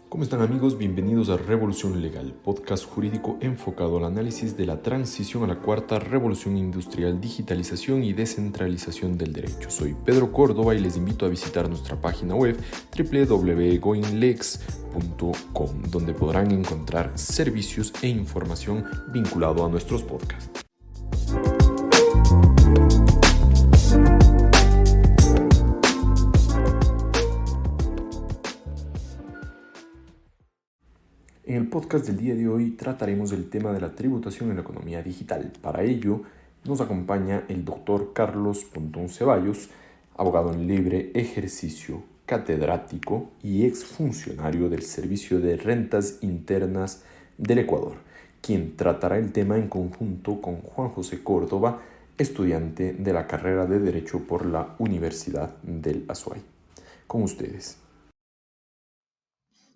¿Cómo están amigos? Bienvenidos a Revolución Legal, podcast jurídico enfocado al análisis de la transición a la cuarta revolución industrial, digitalización y descentralización del derecho. Soy Pedro Córdoba y les invito a visitar nuestra página web www.goinlex.com, donde podrán encontrar servicios e información vinculado a nuestros podcasts. En el podcast del día de hoy trataremos el tema de la tributación en la economía digital. Para ello nos acompaña el doctor Carlos Pontón Ceballos, abogado en libre ejercicio, catedrático y exfuncionario del Servicio de Rentas Internas del Ecuador, quien tratará el tema en conjunto con Juan José Córdoba, estudiante de la carrera de Derecho por la Universidad del Azuay. Con ustedes.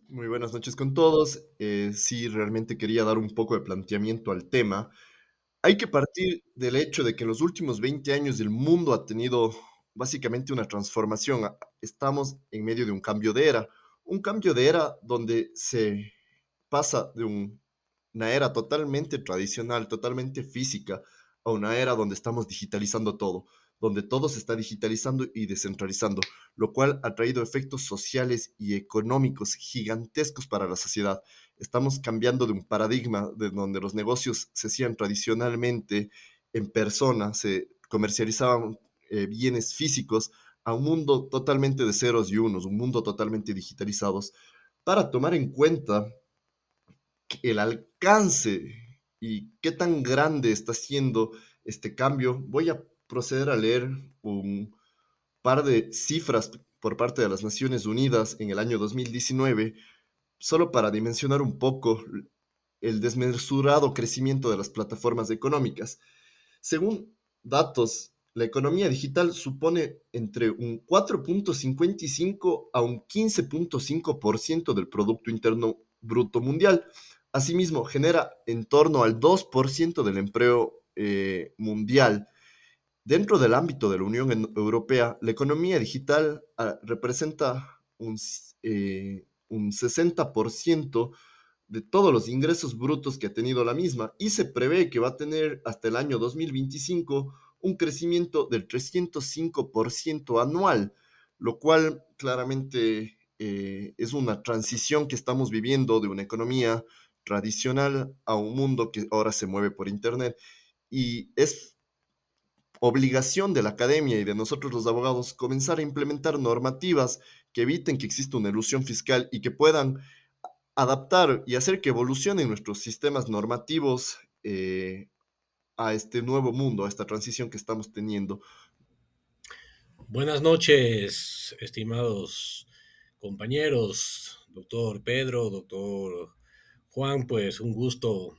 Muy buenas noches con todos. Sí, realmente quería dar un poco de planteamiento al tema. Hay que partir del hecho de que en los últimos 20 años el mundo ha tenido básicamente una transformación. Estamos en medio de un cambio de era donde se pasa de una era totalmente tradicional, totalmente física, a una era donde estamos digitalizando todo, donde todo se está digitalizando y descentralizando, lo cual ha traído efectos sociales y económicos gigantescos para la sociedad. Estamos cambiando de un paradigma de donde los negocios se hacían tradicionalmente en persona, se comercializaban bienes físicos, a un mundo totalmente de ceros y unos, un mundo totalmente digitalizados, para tomar en cuenta el alcance y qué tan grande está siendo este cambio. Voy a proceder a leer un par de cifras por parte de las Naciones Unidas en el año 2019, solo para dimensionar un poco el desmesurado crecimiento de las plataformas económicas. Según datos, la economía digital supone entre un 4.55 a un 15.5% del Producto Interno Bruto Mundial. Asimismo, genera en torno al 2% del empleo mundial. Dentro del ámbito de la Unión Europea, la economía digital representa un 60% de todos los ingresos brutos que ha tenido la misma y se prevé que va a tener hasta el año 2025 un crecimiento del 305% anual, lo cual claramente es una transición que estamos viviendo de una economía tradicional a un mundo que ahora se mueve por Internet. Y es obligación de la academia y de nosotros los abogados comenzar a implementar normativas que eviten que exista una elusión fiscal y que puedan adaptar y hacer que evolucionen nuestros sistemas normativos a este nuevo mundo, a esta transición que estamos teniendo. Buenas noches, estimados compañeros, doctor Pedro, doctor Juan, pues un gusto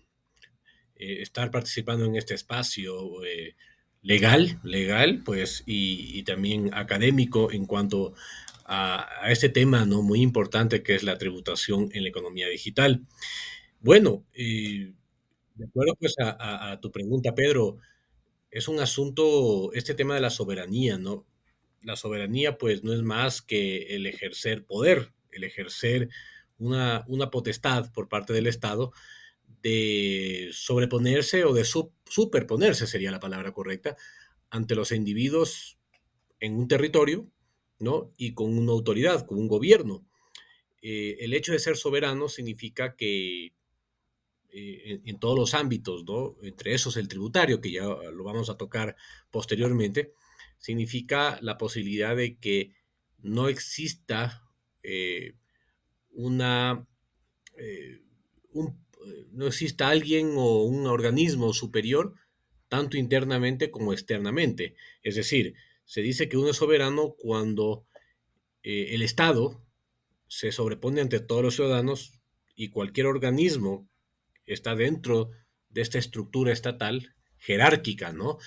estar participando en este espacio legal, pues, y también académico en cuanto a este tema, ¿no? Muy importante que es la tributación en la economía digital. Bueno, de acuerdo pues a tu pregunta, Pedro, es un asunto, este tema de la soberanía, ¿no? La soberanía, pues, no es más que el ejercer poder, el ejercer una potestad por parte del Estado de sobreponerse o de superponerse, sería la palabra correcta, ante los individuos en un territorio, ¿no? Y con una autoridad, con un gobierno. El hecho de ser soberano significa que en todos los ámbitos, ¿no? Entre esos el tributario, que ya lo vamos a tocar posteriormente, significa la posibilidad de que no exista eh, una, eh, no exista alguien o un organismo superior, tanto internamente como externamente. Es decir, se dice que uno es soberano cuando el Estado se sobrepone ante todos los ciudadanos y cualquier organismo está dentro de esta estructura estatal jerárquica, ¿no?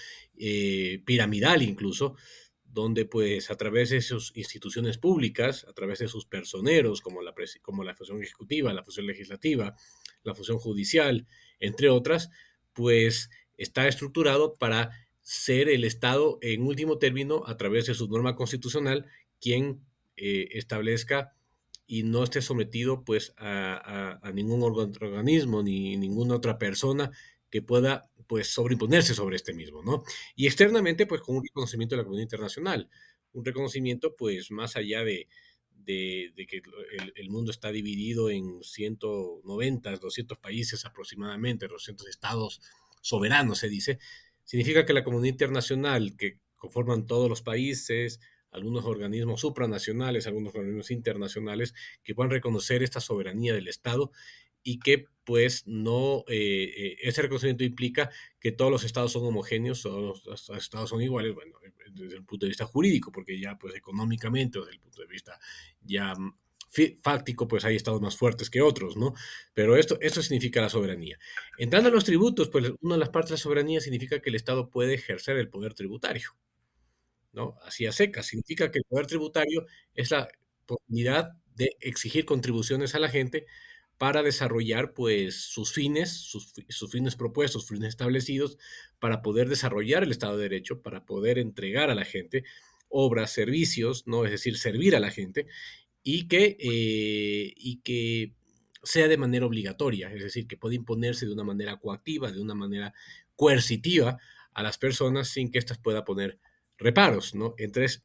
Piramidal incluso, donde pues a través de sus instituciones públicas, a través de sus personeros, como la función ejecutiva, la función legislativa, la función judicial, entre otras, pues está estructurado para ser el Estado, en último término, a través de su norma constitucional, quien establezca y no esté sometido pues a ningún organismo ni ninguna otra persona que pueda pues sobreimponerse sobre este mismo, ¿no? Y externamente pues con un reconocimiento de la comunidad internacional, un reconocimiento pues más allá de que el mundo está dividido en 190, 200 países aproximadamente, 200 estados soberanos se dice, significa que la comunidad internacional que conforman todos los países, algunos organismos supranacionales, algunos organismos internacionales, que puedan reconocer esta soberanía del Estado y que pues no, ese reconocimiento implica que todos los estados son homogéneos, todos los estados son iguales, bueno, desde el punto de vista jurídico, porque ya pues económicamente o desde el punto de vista ya fáctico, pues hay estados más fuertes que otros, ¿no? Pero esto significa la soberanía. Entrando a los tributos, pues una de las partes de la soberanía significa que el Estado puede ejercer el poder tributario, ¿no? Así a secas. Significa que el poder tributario es la posibilidad de exigir contribuciones a la gente para desarrollar pues sus fines propuestos, sus fines establecidos, para poder desarrollar el Estado de Derecho, para poder entregar a la gente obras, servicios, ¿no? Es decir, servir a la gente y que sea de manera obligatoria, es decir, que puede imponerse de una manera coactiva, de una manera coercitiva a las personas sin que éstas puedan poner reparos, ¿no? Entonces,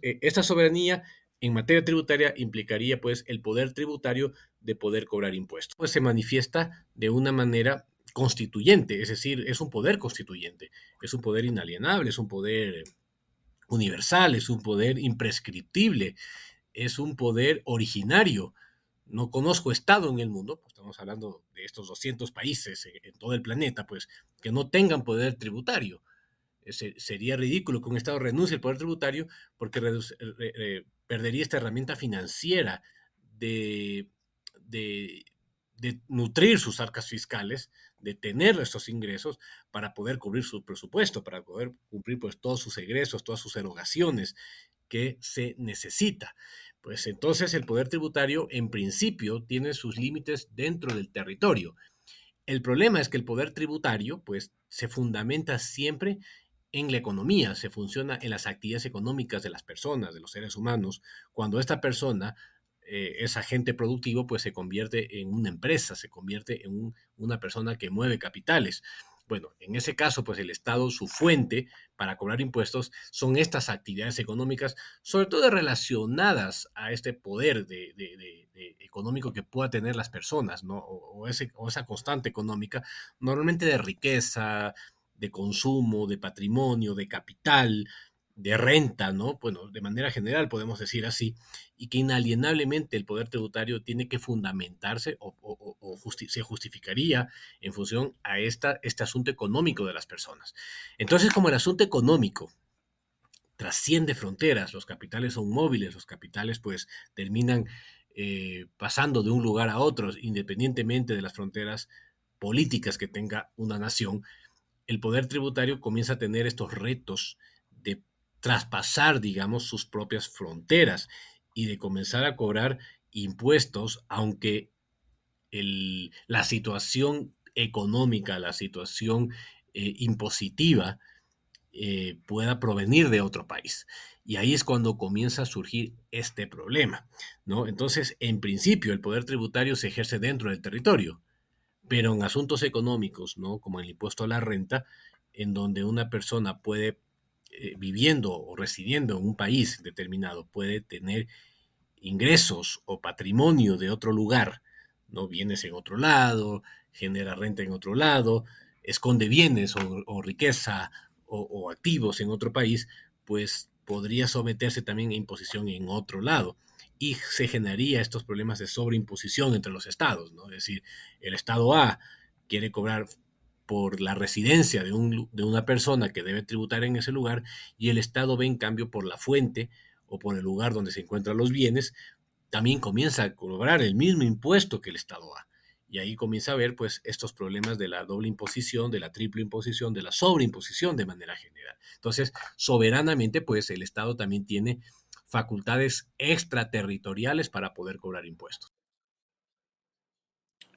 esta soberanía en materia tributaria implicaría pues el poder tributario de poder cobrar impuestos. Pues se manifiesta de una manera constituyente, es decir, es un poder constituyente, es un poder inalienable, es un poder universal, es un poder imprescriptible, es un poder originario. No conozco estado en el mundo, pues estamos hablando de estos 200 países en todo el planeta, pues que no tengan poder tributario. Sería ridículo que un Estado renuncie al poder tributario porque perdería esta herramienta financiera de, de, de nutrir sus arcas fiscales, de tener estos ingresos para poder cubrir su presupuesto, para poder cumplir pues todos sus egresos, todas sus erogaciones que se necesita. Pues entonces el poder tributario en principio tiene sus límites dentro del territorio. El problema es que el poder tributario pues se fundamenta siempre en la economía, se funciona en las actividades económicas de las personas, de los seres humanos. Cuando esta persona es agente productivo, pues se convierte en una empresa, se convierte en una persona que mueve capitales. Bueno, en ese caso, pues el Estado, su fuente para cobrar impuestos son estas actividades económicas, sobre todo relacionadas a este poder económico que pueda tener las personas, ¿no? O esa constante económica, normalmente de riqueza, de consumo, de patrimonio, de capital, de renta, ¿no? Bueno, de manera general podemos decir así, y que inalienablemente el poder tributario tiene que fundamentarse se justificaría en función a este asunto económico de las personas. Entonces, como el asunto económico trasciende fronteras, los capitales son móviles, los capitales pues terminan pasando de un lugar a otro, independientemente de las fronteras políticas que tenga una nación, el poder tributario comienza a tener estos retos de traspasar, digamos, sus propias fronteras y de comenzar a cobrar impuestos, aunque la situación económica, la situación impositiva pueda provenir de otro país. Y ahí es cuando comienza a surgir este problema, ¿no? Entonces, en principio, el poder tributario se ejerce dentro del territorio, pero en asuntos económicos, ¿no? Como el impuesto a la renta, en donde una persona puede, viviendo o residiendo en un país determinado, puede tener ingresos o patrimonio de otro lugar, ¿no? Bienes en otro lado, genera renta en otro lado, esconde bienes o riqueza o activos en otro país, pues podría someterse también a imposición en otro lado y se generaría estos problemas de sobreimposición entre los estados, ¿no? Es decir, el estado A quiere cobrar por la residencia de una persona que debe tributar en ese lugar y el estado B en cambio por la fuente o por el lugar donde se encuentran los bienes, también comienza a cobrar el mismo impuesto que el estado A. Y ahí comienza a haber pues estos problemas de la doble imposición, de la triple imposición, de la sobreimposición de manera general. Entonces, soberanamente pues el Estado también tiene facultades extraterritoriales para poder cobrar impuestos.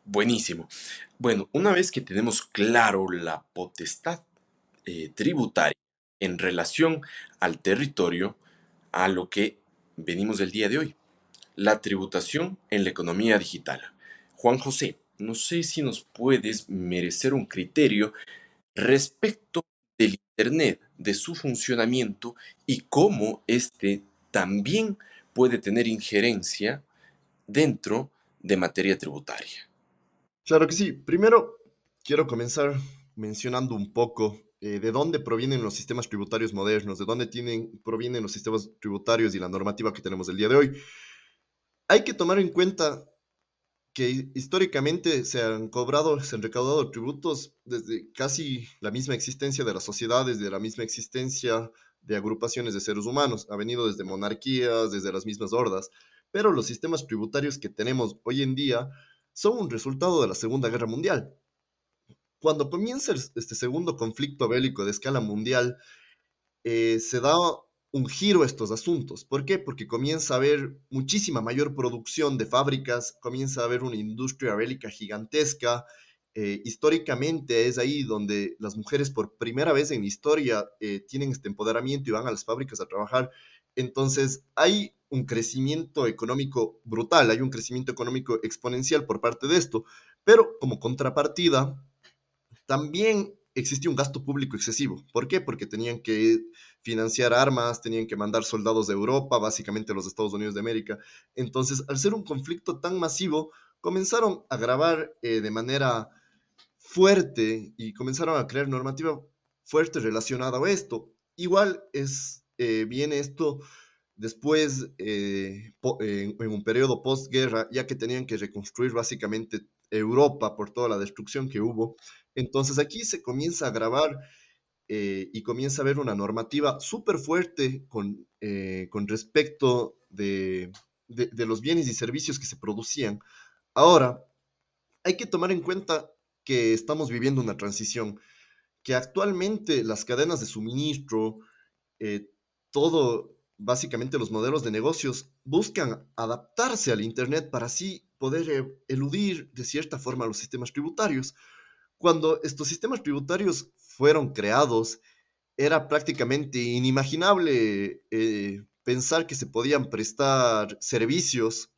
Buenísimo. Bueno, una vez que tenemos claro la potestad tributaria en relación al territorio, a lo que venimos del día de hoy, la tributación en la economía digital. Juan José, no sé si nos puedes merecer un criterio respecto del Internet, de su funcionamiento y cómo éste también puede tener injerencia dentro de materia tributaria. Claro que sí. Primero, quiero comenzar mencionando un poco de dónde provienen los sistemas tributarios modernos, de dónde provienen los sistemas tributarios y la normativa que tenemos el día de hoy. Hay que tomar en cuenta que históricamente se han recaudado tributos desde casi la misma existencia de las sociedades, de la misma existencia de agrupaciones de seres humanos. Ha venido desde monarquías, desde las mismas hordas, pero los sistemas tributarios que tenemos hoy en día son un resultado de la Segunda Guerra Mundial. Cuando comienza este segundo conflicto bélico de escala mundial, se da un giro a estos asuntos. ¿Por qué? Porque comienza a haber muchísima mayor producción de fábricas, comienza a haber una industria bélica gigantesca. Históricamente es ahí donde las mujeres por primera vez en la historia tienen este empoderamiento y van a las fábricas a trabajar. Entonces hay un crecimiento económico brutal, hay un crecimiento económico exponencial por parte de esto, pero como contrapartida también existía un gasto público excesivo. ¿Por qué? Porque tenían que financiar armas, tenían que mandar soldados de Europa, básicamente los Estados Unidos de América. Entonces, al ser un conflicto tan masivo, comenzaron a grabar de manera fuerte y comenzaron a crear normativa fuerte relacionada a esto. Igual viene esto después, en un periodo postguerra, ya que tenían que reconstruir básicamente Europa por toda la destrucción que hubo. Entonces aquí se comienza a grabar y comienza a haber una normativa súper fuerte con respecto de los bienes y servicios que se producían. Ahora, hay que tomar en cuenta que estamos viviendo una transición, que actualmente las cadenas de suministro, eh, todo, básicamente los modelos de negocios buscan adaptarse al Internet para así poder eludir de cierta forma los sistemas tributarios. Cuando estos sistemas tributarios fueron creados, era prácticamente inimaginable pensar que se podían prestar servicios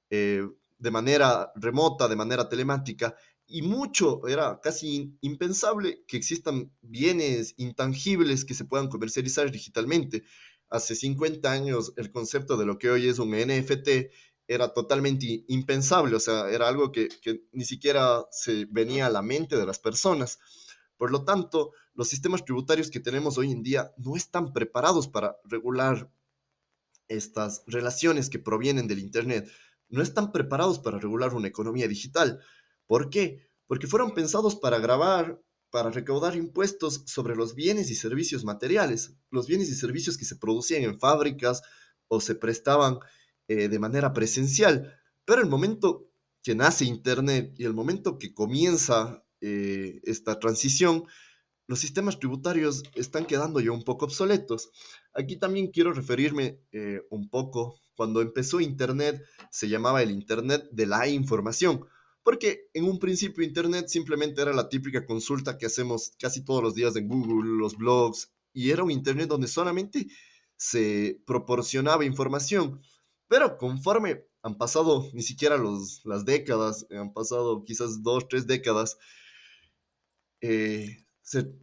eh, de manera remota, de manera telemática, y mucho, era casi impensable que existan bienes intangibles que se puedan comercializar digitalmente. Hace 50 años el concepto de lo que hoy es un NFT era totalmente impensable, o sea, era algo que ni siquiera se venía a la mente de las personas. Por lo tanto, los sistemas tributarios que tenemos hoy en día no están preparados para regular estas relaciones que provienen del Internet, no están preparados para regular una economía digital. ¿Por qué? Porque fueron pensados para grabar, para recaudar impuestos sobre los bienes y servicios materiales, los bienes y servicios que se producían en fábricas o se prestaban de manera presencial. Pero el momento que nace Internet y el momento que comienza esta transición, los sistemas tributarios están quedando ya un poco obsoletos. Aquí también quiero referirme un poco, cuando empezó Internet, se llamaba el Internet de la información, porque en un principio Internet simplemente era la típica consulta que hacemos casi todos los días en Google, los blogs, y era un Internet donde solamente se proporcionaba información. Pero conforme han pasado ni siquiera las décadas, han pasado quizás 2, 3 décadas,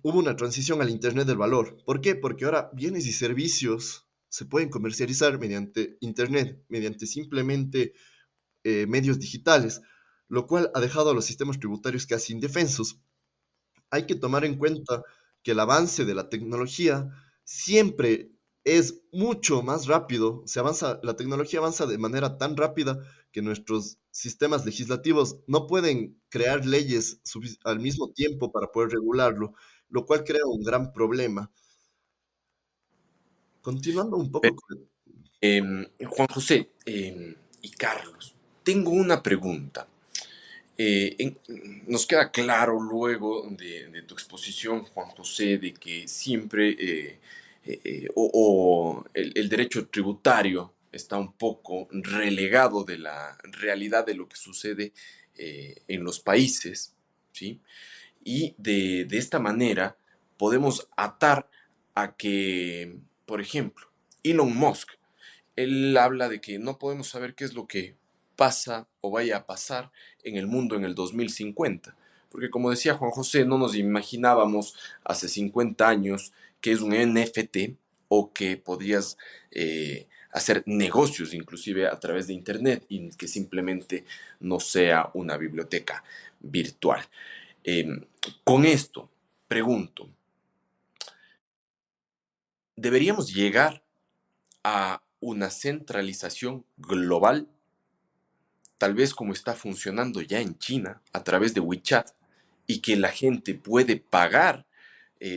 hubo una transición al Internet del valor. ¿Por qué? Porque ahora bienes y servicios se pueden comercializar mediante Internet, mediante simplemente medios digitales, lo cual ha dejado a los sistemas tributarios casi indefensos. Hay que tomar en cuenta que el avance de la tecnología siempre es mucho más rápido, la tecnología avanza de manera tan rápida que nuestros sistemas legislativos no pueden crear leyes al mismo tiempo para poder regularlo, lo cual crea un gran problema. Continuando un poco con... Juan José y Carlos, tengo una pregunta. Nos queda claro luego de tu exposición, Juan José, de que siempre el derecho tributario está un poco relegado de la realidad de lo que sucede en los países, ¿sí? Y de esta manera podemos atar a que, por ejemplo, Elon Musk Él habla de que no podemos saber qué es lo que pasa o vaya a pasar en el mundo en el 2050. Porque como decía Juan José, no nos imaginábamos hace 50 años que es un NFT o que podrías hacer negocios inclusive a través de Internet y que simplemente no sea una biblioteca virtual. Eh, con esto, pregunto, ¿deberíamos llegar a una centralización global, tal vez como está funcionando ya en China a través de WeChat, y que la gente puede pagar,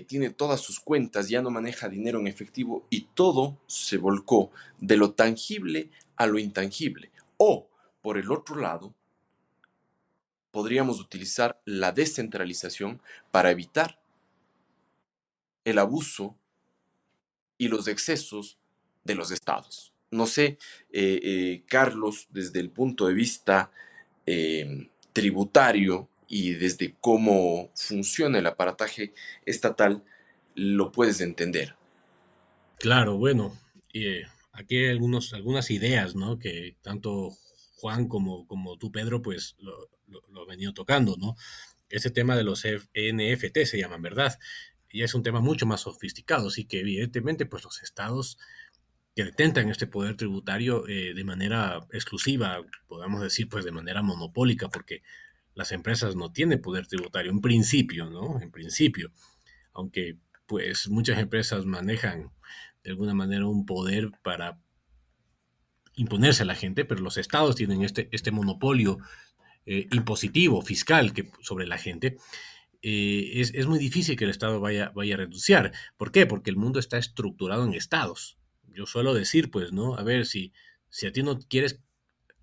tiene todas sus cuentas, ya no maneja dinero en efectivo y todo se volcó de lo tangible a lo intangible? O, por el otro lado, podríamos utilizar la descentralización para evitar el abuso y los excesos de los estados. No sé, Carlos, desde el punto de vista tributario y desde cómo funciona el aparataje estatal, lo puedes entender. Claro, bueno, aquí hay algunas ideas, ¿no? Que tanto Juan como tú, Pedro, pues lo han venido tocando, ¿no? Ese tema de los NFT se llaman, ¿verdad? Y es un tema mucho más sofisticado, así que evidentemente, pues los estados que detentan este poder tributario de manera exclusiva, podemos decir, pues de manera monopólica, porque las empresas no tienen poder tributario en principio, ¿no? En principio, aunque pues muchas empresas manejan de alguna manera un poder para imponerse a la gente, pero los estados tienen este monopolio impositivo, fiscal sobre la gente. Es muy difícil que el Estado vaya a renunciar. ¿Por qué? Porque el mundo está estructurado en estados. Yo suelo decir, pues, ¿no? A ver, si a ti no quieres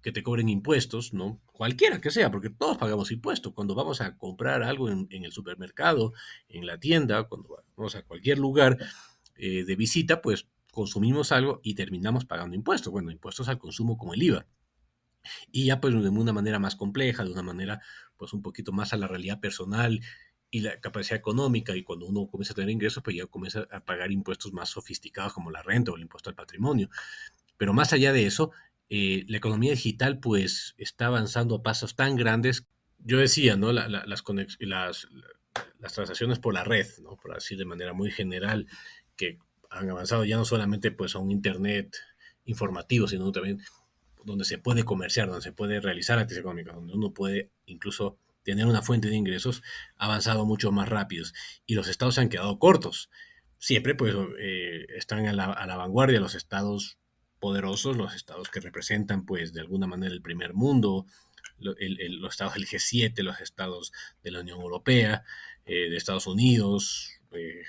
que te cobren impuestos, ¿no? Cualquiera que sea, porque todos pagamos impuestos. Cuando vamos a comprar algo en el supermercado, en la tienda, cuando vamos a cualquier lugar de visita, pues consumimos algo y terminamos pagando impuestos. Bueno, impuestos al consumo como el IVA. Y ya pues de una manera más compleja, de una manera pues un poquito más a la realidad personal y la capacidad económica, y cuando uno comienza a tener ingresos, pues ya comienza a pagar impuestos más sofisticados como la renta o el impuesto al patrimonio. Pero más allá de eso, la economía digital pues está avanzando a pasos tan grandes. Yo decía, ¿no? Las transacciones por la red, ¿no? Por así de manera muy general, que han avanzado ya no solamente pues a un internet informativo, sino también donde se puede comerciar, donde se puede realizar actividades económicas, donde uno puede incluso tener una fuente de ingresos, ha avanzado mucho más rápidos. Y los estados se han quedado cortos. Siempre pues están a la vanguardia los estados poderosos, los estados que representan pues de alguna manera el primer mundo, los estados del G7, los estados de la Unión Europea, de Estados Unidos,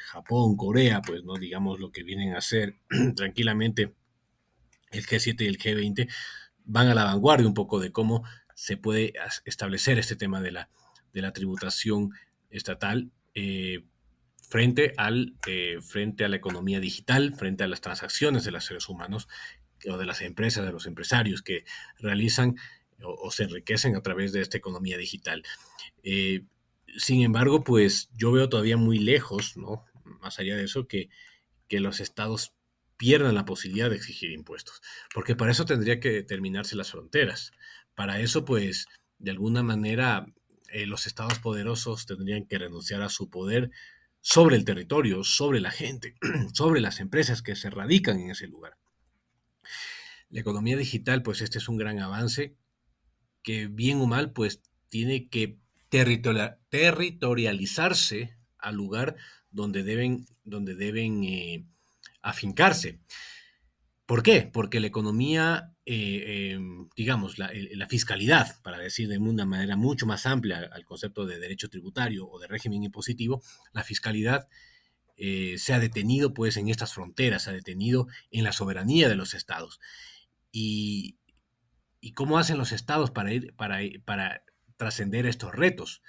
Japón, Corea, pues no digamos lo que vienen a hacer tranquilamente el G7 y el G20, van a la vanguardia un poco de cómo se puede establecer este tema de la tributación estatal frente a la economía digital, frente a las transacciones de los seres humanos o de las empresas, de los empresarios que realizan o se enriquecen a través de esta economía digital. Eh, Sin embargo, pues yo veo todavía muy lejos, ¿no? Más allá de eso, que los estados pierdan la posibilidad de exigir impuestos, porque para eso tendría que determinarse las fronteras. Para eso, pues, de alguna manera, los estados poderosos tendrían que renunciar a su poder sobre el territorio, sobre la gente, sobre las empresas que se radican en ese lugar. La economía digital, pues este es un gran avance que bien o mal, pues tiene que territorializarse al lugar donde deben afincarse. ¿Por qué? Porque la economía, digamos, la fiscalidad, para decir de una manera mucho más amplia al concepto de derecho tributario o de régimen impositivo, la fiscalidad se ha detenido pues en estas fronteras, se ha detenido en la soberanía de los estados. ¿Y, y cómo hacen los estados para trascender estos retos?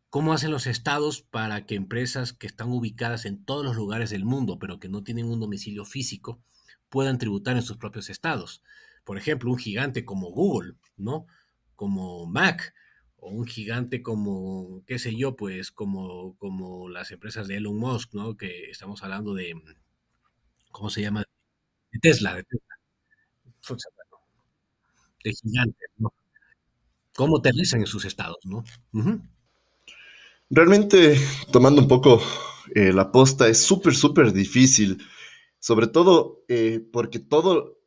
¿Cómo hacen los estados para que empresas que están ubicadas en todos los lugares del mundo, pero que no tienen un domicilio físico, puedan tributar en sus propios estados? Por ejemplo, un gigante como Google, ¿no? Como Mac, o un gigante como, qué sé yo, pues como las empresas de Elon Musk, ¿no? Que estamos hablando de, ¿cómo se llama? De Tesla. de gigantes, ¿no? Cómo aterrizan en sus estados, ¿no? Ujú. Realmente, tomando un poco la posta, es súper, súper difícil, sobre todo porque todo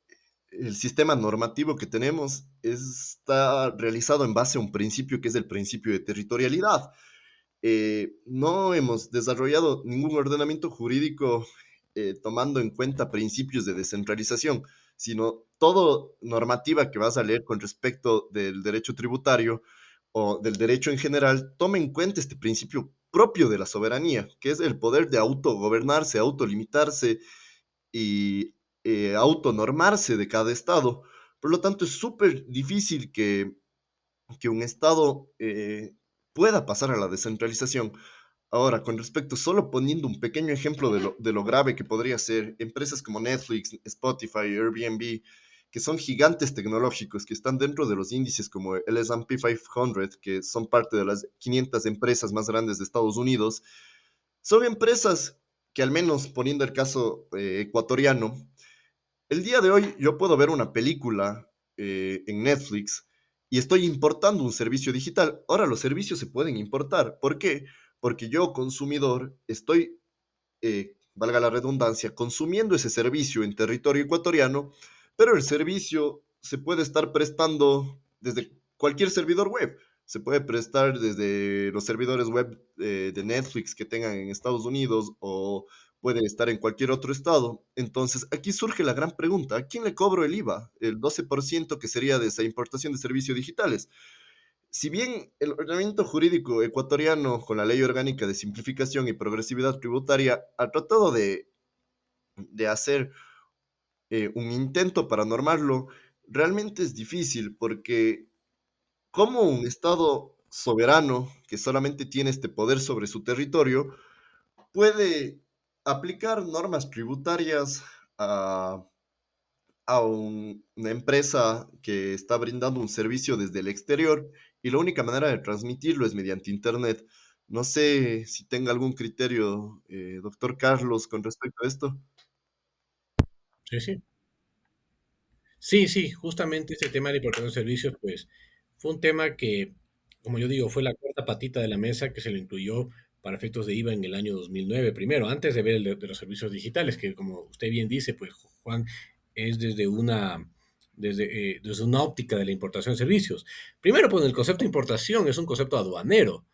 el sistema normativo que tenemos está realizado en base a un principio que es el principio de territorialidad. No hemos desarrollado ningún ordenamiento jurídico tomando en cuenta principios de descentralización, sino todo normativa que vas a leer con respecto del derecho tributario o del derecho en general, toma en cuenta este principio propio de la soberanía, que es el poder de autogobernarse, autolimitarse y autonormarse de cada estado. Por lo tanto, es súper difícil que un estado pueda pasar a la descentralización. Ahora, con respecto, solo poniendo un pequeño ejemplo de lo grave que podría ser, empresas como Netflix, Spotify, Airbnb, que son gigantes tecnológicos que están dentro de los índices como el S&P 500, que son parte de las 500 empresas más grandes de Estados Unidos, son empresas que al menos poniendo el caso ecuatoriano, el día de hoy yo puedo ver una película en Netflix y estoy importando un servicio digital. Ahora los servicios se pueden importar. ¿Por qué? Porque yo, consumidor, estoy, valga la redundancia, consumiendo ese servicio en territorio ecuatoriano, pero el servicio se puede estar prestando desde cualquier servidor web. Se puede prestar desde los servidores web de Netflix que tengan en Estados Unidos o puede estar en cualquier otro estado. Entonces, aquí surge la gran pregunta, ¿a quién le cobro el IVA? El 12% que sería de esa importación de servicios digitales. Si bien el ordenamiento jurídico ecuatoriano con la Ley Orgánica de Simplificación y Progresividad Tributaria ha tratado de hacer un intento para normarlo, realmente es difícil porque como un Estado soberano que solamente tiene este poder sobre su territorio puede aplicar normas tributarias a, una empresa que está brindando un servicio desde el exterior y la única manera de transmitirlo es mediante Internet. No sé si tenga algún criterio, doctor Carlos, con respecto a esto. Sí, sí. Sí, sí, justamente ese tema de importación de servicios, pues fue un tema que, como yo digo, fue la cuarta patita de la mesa que se lo incluyó para efectos de IVA en el año 2009, primero, antes de ver el de los servicios digitales, que como usted bien dice, pues Juan, es desde una óptica de la importación de servicios. Primero, pues el concepto de importación es un concepto aduanero,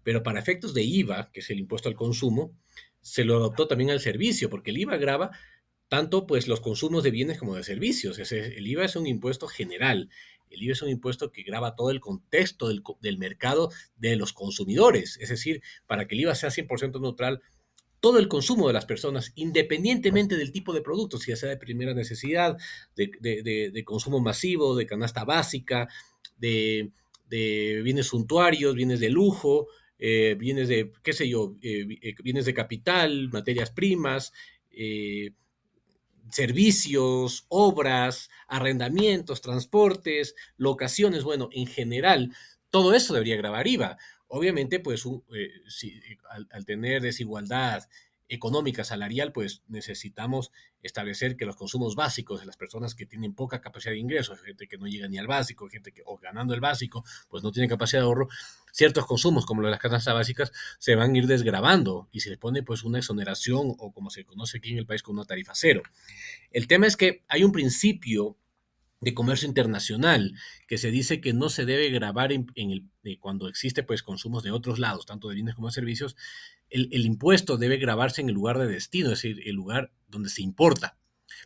pero para efectos de IVA, que es el impuesto al consumo, se lo adoptó también al servicio, porque el IVA grava tanto pues los consumos de bienes como de servicios. El IVA es un impuesto general. El IVA es un impuesto que grava todo el contexto del mercado de los consumidores. Es decir, para que el IVA sea 100% neutral, todo el consumo de las personas, independientemente del tipo de productos, ya sea de primera necesidad, de consumo masivo, de canasta básica, de bienes suntuarios, bienes de lujo, bienes de, qué sé yo, bienes de capital, materias primas, eh, servicios, obras, arrendamientos, transportes, locaciones, bueno, en general, todo eso debería gravar IVA. Obviamente, pues si, al tener desigualdad económica salarial, pues necesitamos establecer que los consumos básicos de las personas que tienen poca capacidad de ingreso, gente que no llega ni al básico, gente que o ganando el básico, pues no tiene capacidad de ahorro, ciertos consumos como lo de las canastas básicas se van a ir desgravando y se le pone pues una exoneración o como se conoce aquí en el país con una tarifa cero. El tema es que hay un principio de comercio internacional que se dice que no se debe grabar cuando existe pues consumos de otros lados, tanto de bienes como de servicios, el impuesto debe grabarse en el lugar de destino, es decir, el lugar donde se importa.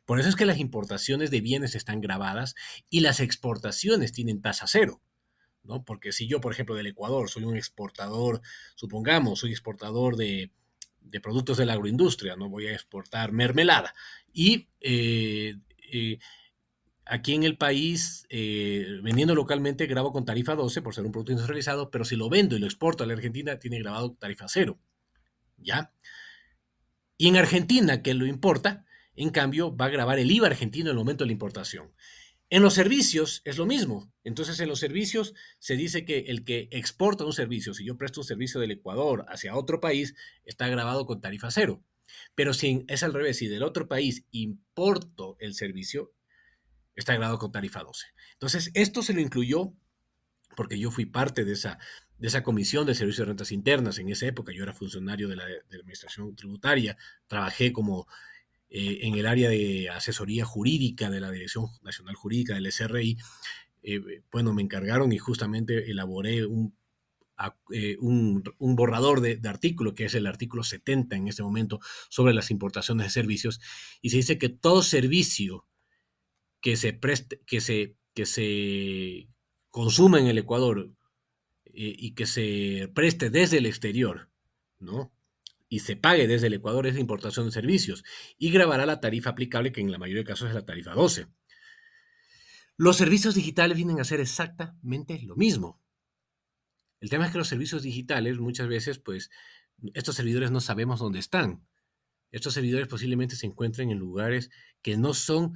Por eso es que las importaciones de bienes están grabadas y las exportaciones tienen tasa cero, ¿no? Porque si yo, por ejemplo, del Ecuador soy un exportador, supongamos, soy exportador de productos de la agroindustria, no voy a exportar mermelada. Y aquí en el país, vendiendo localmente, grabo con tarifa 12 por ser un producto industrializado, pero si lo vendo y lo exporto a la Argentina, tiene grabado tarifa cero, ¿ya? Y en Argentina, que lo importa, en cambio, va a grabar el IVA argentino en el momento de la importación. En los servicios es lo mismo. Entonces, en los servicios se dice que el que exporta un servicio, si yo presto un servicio del Ecuador hacia otro país, está grabado con tarifa cero. Pero si es al revés, si del otro país importo el servicio, está grabado con tarifa 12. Entonces, esto se lo incluyó porque yo fui parte de esa comisión de servicios de rentas internas. En esa época yo era funcionario de la administración tributaria, trabajé como en el área de asesoría jurídica de la Dirección Nacional Jurídica del SRI. Bueno, me encargaron y justamente elaboré un borrador de artículo, que es el artículo 70 en este momento, sobre las importaciones de servicios, y se dice que todo servicio que se preste, que se consuma en el Ecuador y que se preste desde el exterior, ¿no? Y se pague desde el Ecuador es la importación de servicios y grabará la tarifa aplicable, que en la mayoría de casos es la tarifa 12. Los servicios digitales vienen a ser exactamente lo mismo. El tema es que los servicios digitales muchas veces, pues, estos servidores no sabemos dónde están. Estos servidores posiblemente se encuentren en lugares que no son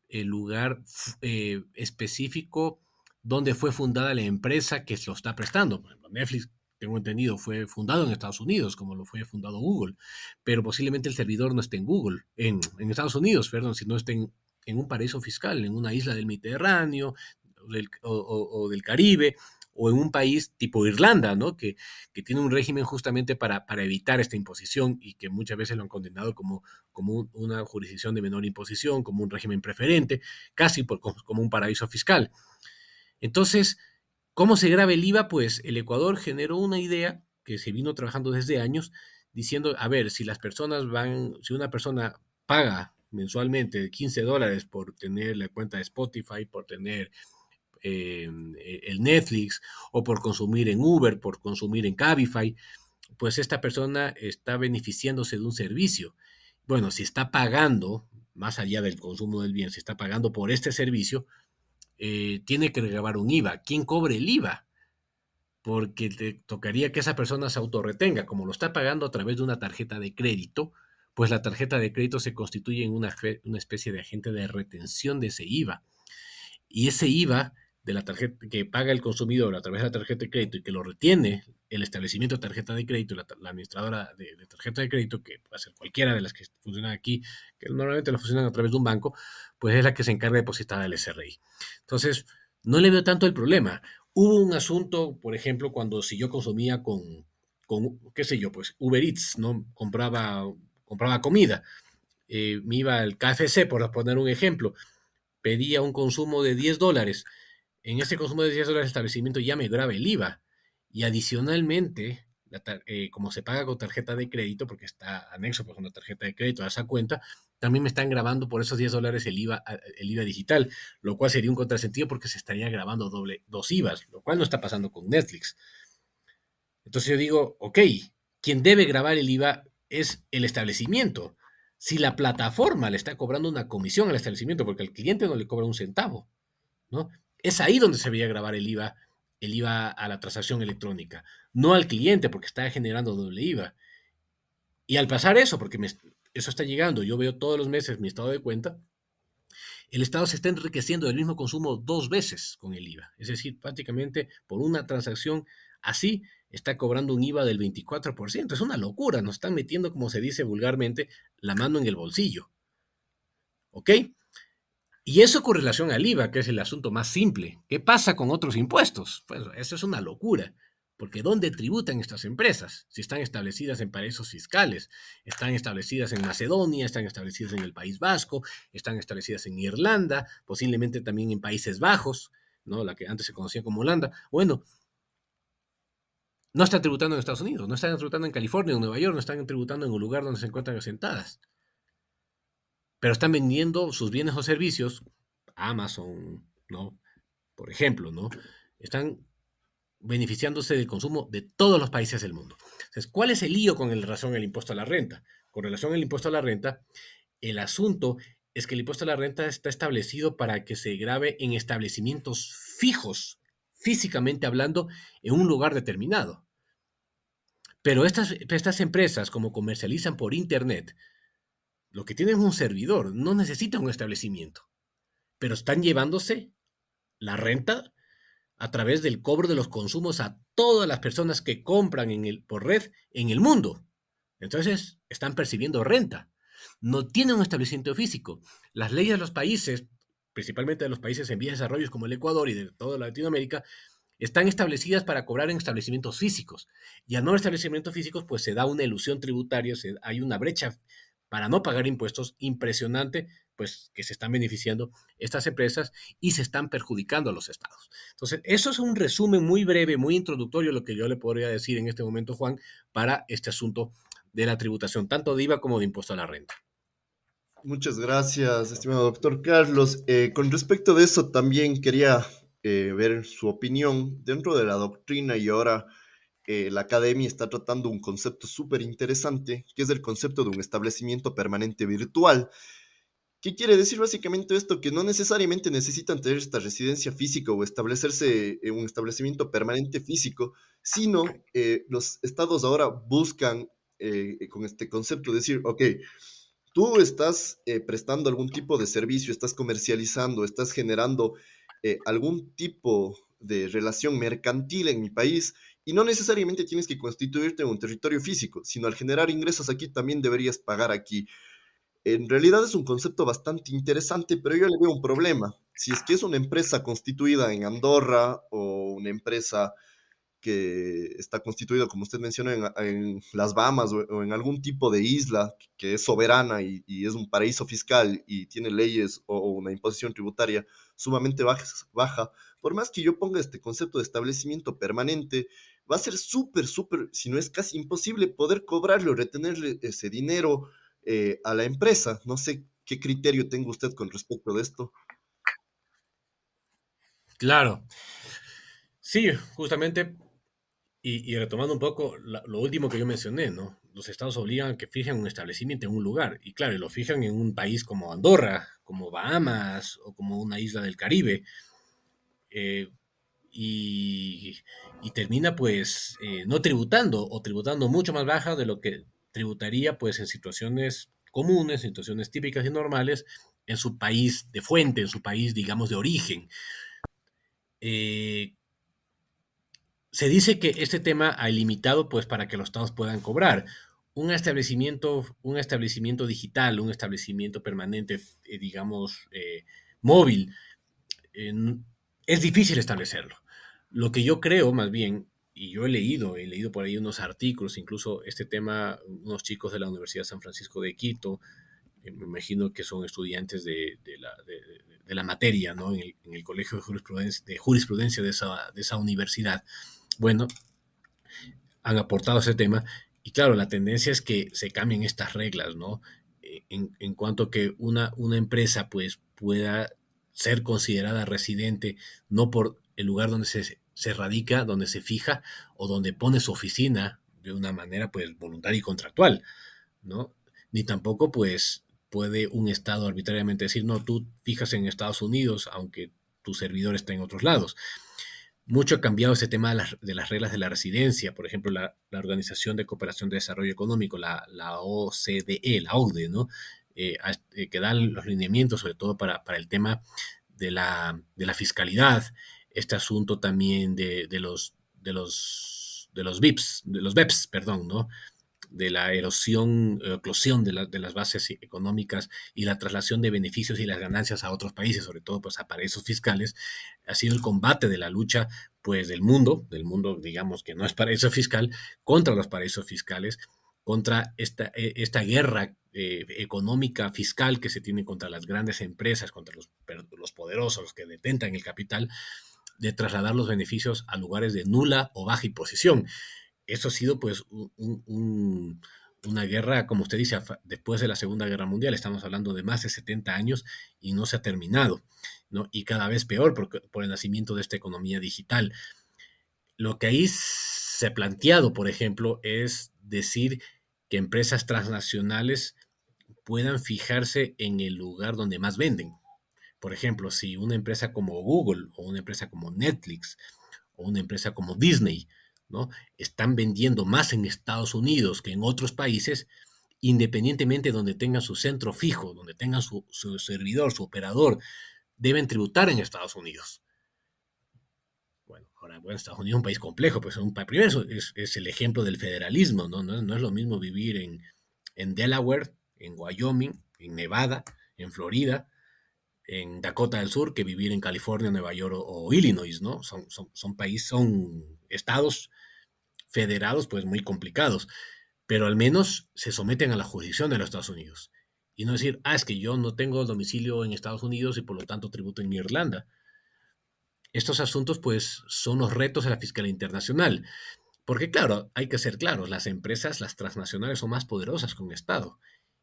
el lugar específico donde fue fundada la empresa que se lo está prestando. Por ejemplo, Netflix, tengo entendido, fue fundado en Estados Unidos, como lo fue fundado Google, pero posiblemente el servidor no esté en Google, en Estados Unidos, perdón, sino esté en un paraíso fiscal, en una isla del Mediterráneo o del Caribe, o en un país tipo Irlanda, ¿no? Que tiene un régimen justamente para evitar esta imposición y que muchas veces lo han condenado como una jurisdicción de menor imposición, como un régimen preferente, casi como un paraíso fiscal. Entonces, ¿cómo se graba el IVA? Pues el Ecuador generó una idea que se vino trabajando desde años, diciendo, a ver, si una persona paga mensualmente $15 por tener la cuenta de Spotify, por tener el Netflix, o por consumir en Uber, por consumir en Cabify, pues esta persona está beneficiándose de un servicio. Bueno, si está pagando, más allá del consumo del bien, si está pagando por este servicio, tiene que grabar un IVA. ¿Quién cobre el IVA? Porque te tocaría que esa persona se autorretenga. Como lo está pagando a través de una tarjeta de crédito, pues la tarjeta de crédito se constituye en una especie de agente de retención de ese IVA. Y ese IVA de la tarjeta que paga el consumidor a través de la tarjeta de crédito y que lo retiene el establecimiento de tarjeta de crédito, la administradora de tarjeta de crédito, que puede ser cualquiera de las que funcionan aquí, que normalmente lo funcionan a través de un banco, pues es la que se encarga de depositar al SRI. Entonces, no le veo tanto el problema. Hubo un asunto, por ejemplo, cuando si yo consumía qué sé yo, pues Uber Eats, ¿no? Compraba comida, me iba al KFC, por poner un ejemplo, pedía un consumo de $10. En ese consumo de $10 el establecimiento ya me graba el IVA. Y adicionalmente, como se paga con tarjeta de crédito, porque está anexo por una tarjeta de crédito a esa cuenta, también me están grabando por esos $10 el IVA digital, lo cual sería un contrasentido porque se estaría grabando dos IVAs, lo cual no está pasando con Netflix. Entonces yo digo, ok, quien debe grabar el IVA es el establecimiento. Si la plataforma le está cobrando una comisión al establecimiento, porque al cliente no le cobra un centavo, ¿no? Es ahí donde se debería grabar el IVA a la transacción electrónica, no al cliente, porque está generando doble IVA. Y al pasar eso, porque eso está llegando, yo veo todos los meses mi estado de cuenta, el Estado se está enriqueciendo del mismo consumo dos veces con el IVA. Es decir, prácticamente por una transacción así está cobrando un IVA del 24%. Es una locura, nos están metiendo, como se dice vulgarmente, la mano en el bolsillo. ¿Ok? Y eso con relación al IVA, que es el asunto más simple. ¿Qué pasa con otros impuestos? Pues eso es una locura, porque ¿dónde tributan estas empresas? Si están establecidas en paraísos fiscales, están establecidas en Macedonia, están establecidas en el País Vasco, están establecidas en Irlanda, posiblemente también en Países Bajos, ¿no? La que antes se conocía como Holanda. Bueno, no están tributando en Estados Unidos, no están tributando en California, en Nueva York, no están tributando en un lugar donde se encuentran asentadas, pero están vendiendo sus bienes o servicios, Amazon, ¿no? Por ejemplo, ¿no? Están beneficiándose del consumo de todos los países del mundo. Entonces, ¿cuál es el lío con relación al impuesto a la renta? Con relación al impuesto a la renta, el asunto es que el impuesto a la renta está establecido para que se grave en establecimientos fijos, físicamente hablando, en un lugar determinado. Pero estas empresas, como comercializan por Internet, lo que tienen es un servidor, no necesitan un establecimiento, pero están llevándose la renta a través del cobro de los consumos a todas las personas que compran por red en el mundo. Entonces, están percibiendo renta. No tienen un establecimiento físico. Las leyes de los países principalmente de los países en vías de desarrollo como el Ecuador y de toda Latinoamérica, están establecidas para cobrar en establecimientos físicos. Y al no establecimientos físicos, pues se da una ilusión tributaria, hay una brecha para no pagar impuestos impresionante, pues que se están beneficiando estas empresas y se están perjudicando a los estados. Entonces, eso es un resumen muy breve, muy introductorio, lo que yo le podría decir en este momento, Juan, para este asunto de la tributación, tanto de IVA como de impuesto a la renta. Muchas gracias, estimado doctor Carlos. Con respecto de eso, también quería ver su opinión dentro de la doctrina y ahora la academia está tratando un concepto súper interesante, que es el concepto de un establecimiento permanente virtual. ¿Qué quiere decir básicamente esto? Que no necesariamente necesitan tener esta residencia física o establecerse en un establecimiento permanente físico, sino los estados ahora buscan con este concepto decir, ok, tú estás prestando algún tipo de servicio, estás comercializando, estás generando algún tipo de relación mercantil en mi país y no necesariamente tienes que constituirte en un territorio físico, sino al generar ingresos aquí también deberías pagar aquí. En realidad es un concepto bastante interesante, pero yo le veo un problema. Si es que es una empresa constituida en Andorra o una empresa que está constituida, como usted mencionó, en las Bahamas o en algún tipo de isla que es soberana y es un paraíso fiscal y tiene leyes o una imposición tributaria sumamente baja, por más que yo ponga este concepto de establecimiento permanente, va a ser súper, súper, si no es casi imposible poder cobrarle o retenerle ese dinero a la empresa. No sé qué criterio tenga usted con respecto de esto. Claro, sí, justamente, y retomando un poco lo último que yo mencioné, ¿no? Los estados obligan a que fijen un establecimiento en un lugar, y claro, y lo fijan en un país como Andorra, como Bahamas o como una isla del Caribe, eh, y, y termina pues no tributando o tributando mucho más baja de lo que tributaría pues en situaciones comunes, en situaciones típicas y normales en su país de fuente, en su país digamos de origen. Eh, Se dice que este tema ha limitado pues para que los estados puedan cobrar. Un establecimiento digital, un establecimiento permanente, digamos, móvil, eh, es difícil establecerlo. Lo que yo creo más bien, y yo he leído por ahí unos artículos, incluso este tema, unos chicos de la Universidad de San Francisco de Quito, me imagino que son estudiantes de la materia, ¿no? En el Colegio de Jurisprudencia de esa universidad. Bueno, han aportado ese tema y claro, la tendencia es que se cambien estas reglas, ¿no? En cuanto a que una empresa pues pueda ser considerada residente no por el lugar donde se radica, donde se fija o donde pone su oficina de una manera pues voluntaria y contractual, ¿no? Ni tampoco pues puede un Estado arbitrariamente decir, no, tú fijas en Estados Unidos aunque tu servidor está en otros lados. Mucho ha cambiado ese tema de las reglas de la residencia. Por ejemplo, Organización de Cooperación de Desarrollo Económico, la OCDE, la OCDE, ¿no? Que dan los lineamientos, sobre todo para el tema de la fiscalidad, este asunto también de los BIPs, de los BEPS, perdón, ¿no? De la eclosión de las bases económicas y la traslación de beneficios y las ganancias a otros países, sobre todo pues a paraísos fiscales, ha sido el combate de la lucha pues del mundo digamos que no es paraíso fiscal, contra los paraísos fiscales, contra esta guerra económica fiscal que se tiene contra las grandes empresas, contra los poderosos, los que detentan el capital, de trasladar los beneficios a lugares de nula o baja imposición. Eso ha sido pues una guerra, como usted dice, después de la Segunda Guerra Mundial, estamos hablando de más de 70 años y no se ha terminado, ¿no? Y cada vez peor por el nacimiento de esta economía digital. Lo que ahí se ha planteado, por ejemplo, es decir que empresas transnacionales puedan fijarse en el lugar donde más venden. Por ejemplo, si una empresa como Google o una empresa como Netflix o una empresa como Disney, ¿no? Están vendiendo más en Estados Unidos que en otros países, independientemente de donde tengan su centro fijo, donde tengan su servidor, su operador, deben tributar en Estados Unidos. Bueno, ahora, bueno, Estados Unidos es un país complejo, pues primero es el ejemplo del federalismo, ¿no? No es lo mismo vivir en Delaware, en Wyoming, en Nevada, en Florida, en Dakota del Sur que vivir en California, Nueva York o Illinois, ¿no? Son estados federados, pues muy complicados, pero al menos se someten a la jurisdicción de los Estados Unidos. Y no decir, es que yo no tengo domicilio en Estados Unidos y por lo tanto tributo en Irlanda. Estos asuntos, pues, son los retos de la fiscalía internacional. Porque, claro, hay que ser claros, las empresas, las transnacionales son más poderosas que un Estado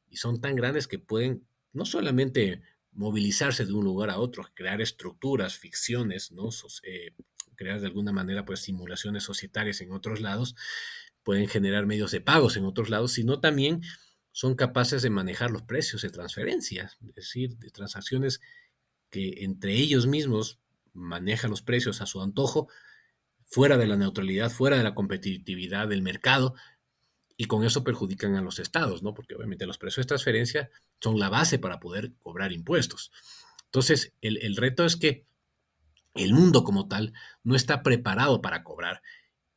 y son tan grandes que pueden no solamente movilizarse de un lugar a otro, crear estructuras, ficciones, ¿no? Crear de alguna manera pues simulaciones societarias en otros lados, pueden generar medios de pagos en otros lados, sino también son capaces de manejar los precios de transferencias, es decir, de transacciones que entre ellos mismos manejan los precios a su antojo, fuera de la neutralidad, fuera de la competitividad del mercado, y con eso perjudican a los estados, ¿no? Porque obviamente los precios de transferencia son la base para poder cobrar impuestos. Entonces, el reto es que el mundo como tal no está preparado para cobrar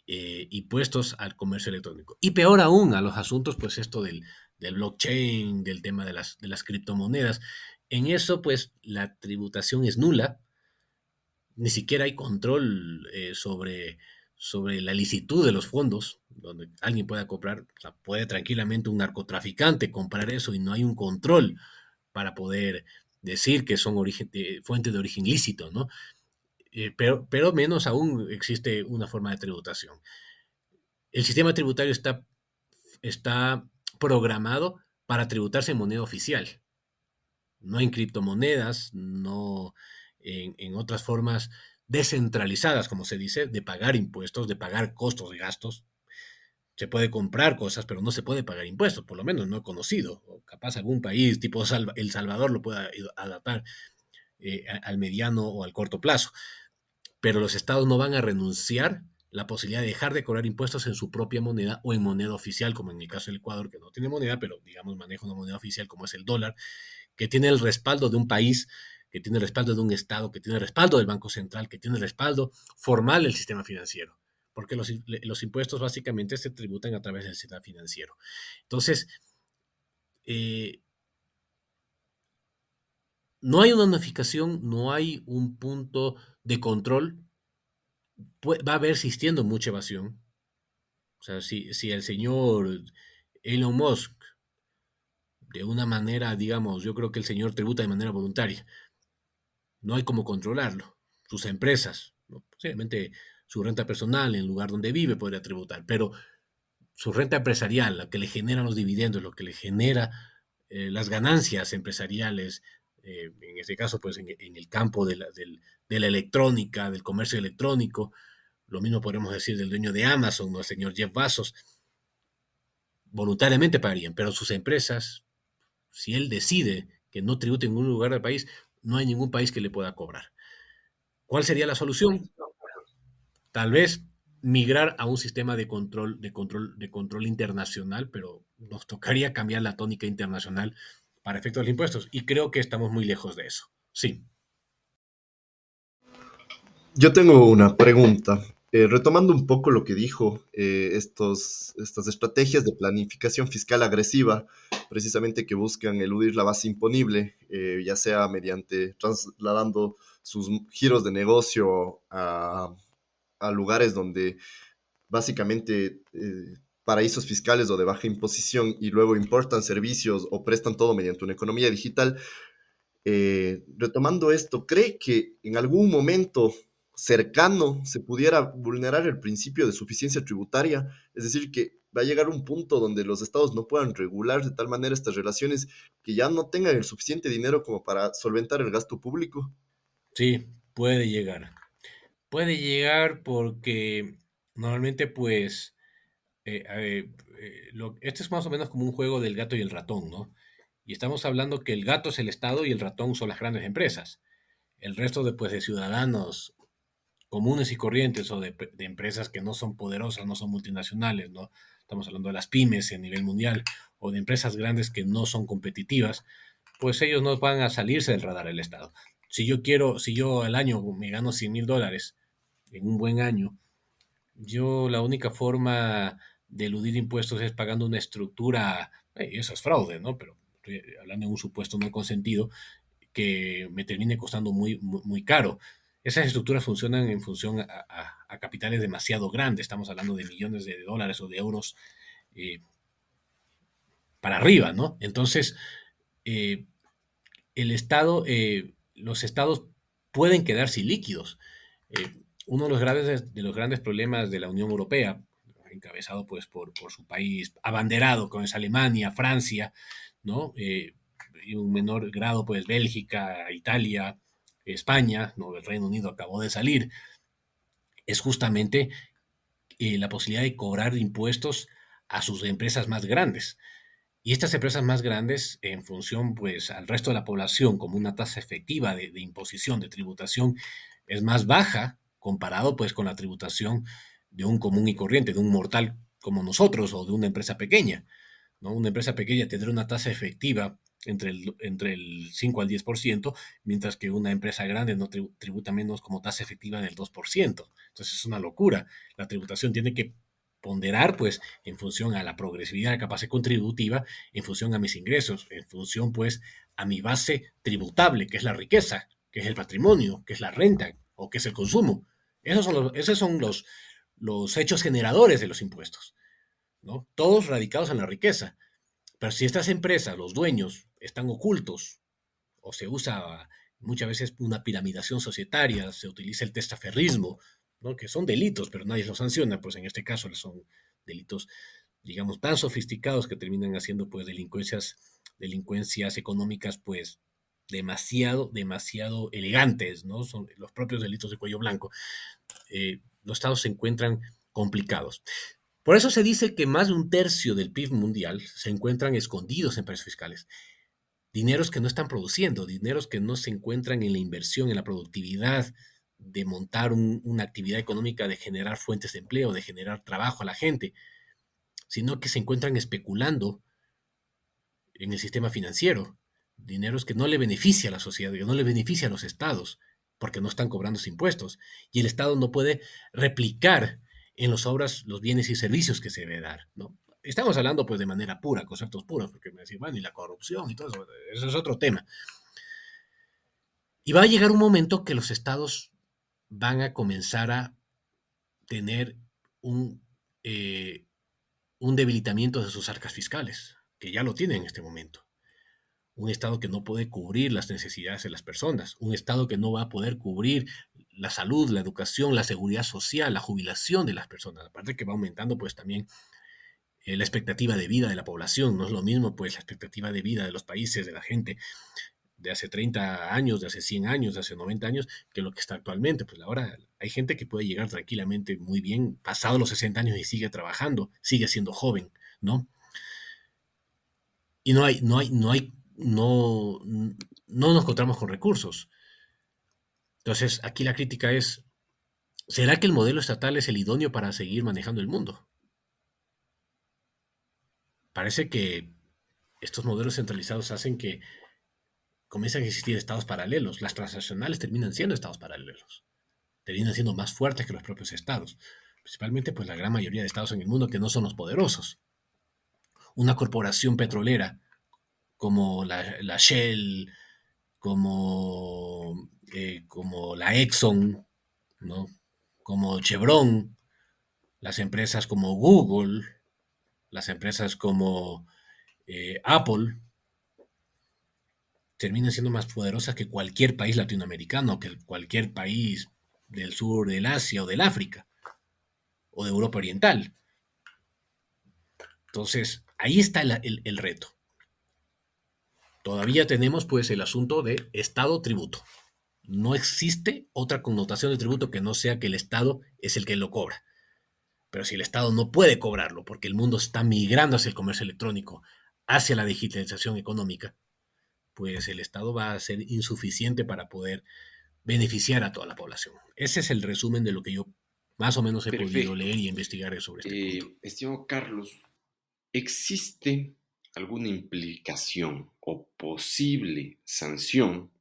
impuestos al comercio electrónico. Y peor aún a los asuntos, pues esto del blockchain, del tema de las criptomonedas. En eso, pues la tributación es nula, ni siquiera hay control sobre la licitud de los fondos, donde alguien pueda comprar, o sea, puede tranquilamente un narcotraficante comprar eso y no hay un control para poder decir que son fuente de origen lícito, ¿no? Pero menos aún existe una forma de tributación. El sistema tributario está programado para tributarse en moneda oficial, no en criptomonedas, no en otras formas descentralizadas, como se dice, de pagar impuestos, de pagar costos y gastos. Se puede comprar cosas, pero no se puede pagar impuestos, por lo menos no he conocido. O capaz algún país tipo El Salvador lo pueda adaptar al mediano o al corto plazo. Pero los estados no van a renunciar la posibilidad de dejar de cobrar impuestos en su propia moneda o en moneda oficial, como en el caso del Ecuador, que no tiene moneda, pero digamos maneja una moneda oficial como es el dólar, que tiene el respaldo de un país, que tiene el respaldo de un Estado, que tiene el respaldo del Banco Central, que tiene el respaldo formal del sistema financiero, porque los impuestos básicamente se tributan a través del sistema financiero. Entonces, eh, no hay una unificación, no hay un punto de control, va a haber existiendo mucha evasión. O sea, si el señor Elon Musk, de una manera, digamos, yo creo que el señor tributa de manera voluntaria, no hay cómo controlarlo. Sus empresas, ¿no? Posiblemente su renta personal en el lugar donde vive podría tributar, pero su renta empresarial, la que le genera los dividendos, lo que le genera las ganancias empresariales, en este caso, pues en el campo de la electrónica, del comercio electrónico, lo mismo podemos decir del dueño de Amazon, ¿no? El señor Jeff Bezos, voluntariamente pagarían, pero sus empresas, si él decide que no tribute en ningún lugar del país, no hay ningún país que le pueda cobrar. ¿Cuál sería la solución? Tal vez migrar a un sistema de control internacional, pero nos tocaría cambiar la tónica internacional para efectos de impuestos. Y creo que estamos muy lejos de eso. Sí, Yo tengo una pregunta. Retomando un poco lo que dijo, estas estrategias de planificación fiscal agresiva, precisamente que buscan eludir la base imponible, ya sea mediante trasladando sus giros de negocio a lugares donde básicamente paraísos fiscales o de baja imposición y luego importan servicios o prestan todo mediante una economía digital. Retomando esto, ¿cree que en algún momento cercano se pudiera vulnerar el principio de suficiencia tributaria? Es decir, que va a llegar un punto donde los estados no puedan regular de tal manera estas relaciones que ya no tengan el suficiente dinero como para solventar el gasto público. sí, puede llegar. Puede llegar porque normalmente, pues, este es más o menos como un juego del gato y el ratón, ¿no? Y estamos hablando que el gato es el Estado y el ratón son las grandes empresas. El resto de, pues, de ciudadanos comunes y corrientes o de empresas que no son poderosas, no son multinacionales, ¿no? Estamos hablando de las pymes a nivel mundial o de empresas grandes que no son competitivas, pues ellos no van a salirse del radar del Estado. Si yo al año me gano $100,000 en un buen año, yo la única forma de eludir impuestos es pagando una estructura, eso es fraude, ¿no? Pero estoy hablando de un supuesto no consentido, que me termine costando muy caro. Esas estructuras funcionan en función a capitales demasiado grandes. Estamos hablando de millones de dólares o de euros eh, para arriba, ¿no? Entonces, eh, los estados pueden quedarse líquidos. Uno de los grandes problemas de la Unión Europea, encabezado pues por su país abanderado, como es Alemania, Francia, ¿no? Y un menor grado, pues Bélgica, Italia, España, ¿no? El Reino Unido acabó de salir, es justamente la posibilidad de cobrar impuestos a sus empresas más grandes. Y estas empresas más grandes, en función pues al resto de la población, como una tasa efectiva de imposición, de tributación, es más baja comparado pues con la tributación de un común y corriente, de un mortal como nosotros o de una empresa pequeña, ¿no? Una empresa pequeña tendrá una tasa efectiva entre el 5 al 10%, mientras que una empresa grande no tributa menos como tasa efectiva del 2%. Entonces es una locura. La tributación tiene que ponderar pues en función a la progresividad de la capacidad contributiva, en función a mis ingresos, en función pues a mi base tributable, que es la riqueza, que es el patrimonio, que es la renta o que es el consumo. Esos son los hechos generadores de los impuestos, ¿no? Todos radicados en la riqueza. Pero si estas empresas, los dueños, están ocultos o se usa muchas veces una piramidación societaria, se utiliza el testaferrismo, ¿no? Que son delitos, pero nadie los sanciona, pues en este caso son delitos, digamos, tan sofisticados que terminan haciendo pues delincuencias económicas pues demasiado elegantes, ¿no? Son los propios delitos de cuello blanco. Los estados se encuentran complicados. Por eso se dice que más de un tercio del PIB mundial se encuentran escondidos en paraísos fiscales. Dineros que no están produciendo, dineros que no se encuentran en la inversión, en la productividad, de montar una actividad económica, de generar fuentes de empleo, de generar trabajo a la gente, sino que se encuentran especulando en el sistema financiero. Dineros que no le beneficia a la sociedad, que no le beneficia a los estados, porque no están cobrando sus impuestos. Y el estado no puede replicar en las obras los bienes y servicios que se debe dar, ¿no? Estamos hablando pues de manera pura, conceptos puros, porque me decís, bueno, y la corrupción y todo eso es otro tema. Y va a llegar un momento que los estados van a comenzar a tener un, eh, un debilitamiento de sus arcas fiscales, que ya lo tienen en este momento. Un estado que no puede cubrir las necesidades de las personas, un estado que no va a poder cubrir la salud, la educación, la seguridad social, la jubilación de las personas. Aparte que va aumentando pues también la expectativa de vida de la población. No es lo mismo pues la expectativa de vida de los países, de la gente de hace 30 años, de hace 100 años, de hace 90 años, que lo que está actualmente. Pues ahora hay gente que puede llegar tranquilamente muy bien, pasado los 60 años y sigue trabajando, sigue siendo joven, ¿no? Y no nos encontramos con recursos. Entonces, aquí la crítica es, ¿será que el modelo estatal es el idóneo para seguir manejando el mundo? Parece que estos modelos centralizados hacen que comienzan a existir estados paralelos. Las transnacionales terminan siendo estados paralelos, terminan siendo más fuertes que los propios estados. Principalmente, pues, la gran mayoría de estados en el mundo que no son los poderosos. Una corporación petrolera como la Shell, como la Exxon, ¿no? Como Chevron, las empresas como Google, las empresas como Apple, terminan siendo más poderosas que cualquier país latinoamericano, que cualquier país del sur del Asia o del África o de Europa Oriental. Entonces, ahí está el reto. Todavía tenemos pues el asunto de Estado-tributo. No existe otra connotación de tributo que no sea que el Estado es el que lo cobra. Pero si el Estado no puede cobrarlo porque el mundo está migrando hacia el comercio electrónico, hacia la digitalización económica, pues el Estado va a ser insuficiente para poder beneficiar a toda la población. Ese es el resumen de lo que yo más o menos he podido Perfecto. leer y investigar sobre este punto. Estimado Carlos, ¿existe alguna implicación o posible sanción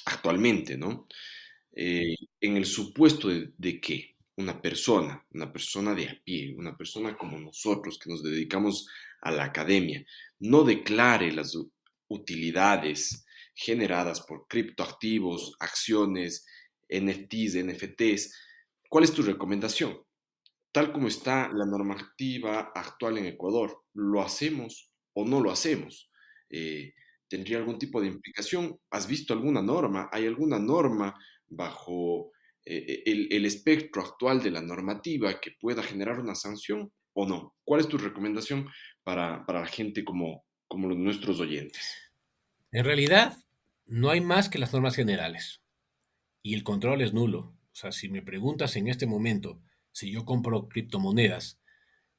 actualmente, ¿no? En el supuesto de que una persona de a pie, una persona como nosotros que nos dedicamos a la academia, no declare las utilidades generadas por criptoactivos, acciones, NFTs, NFTs. ¿Cuál es tu recomendación? Tal como está la normativa actual en Ecuador, ¿lo hacemos o no lo hacemos? Eh, ¿Tendría algún tipo de implicación? ¿Has visto alguna norma? ¿Hay alguna norma bajo el espectro actual de la normativa que pueda generar una sanción o no? ¿Cuál es tu recomendación para la gente como nuestros oyentes? En realidad, no hay más que las normas generales y el control es nulo. O sea, si me preguntas en este momento si yo compro criptomonedas,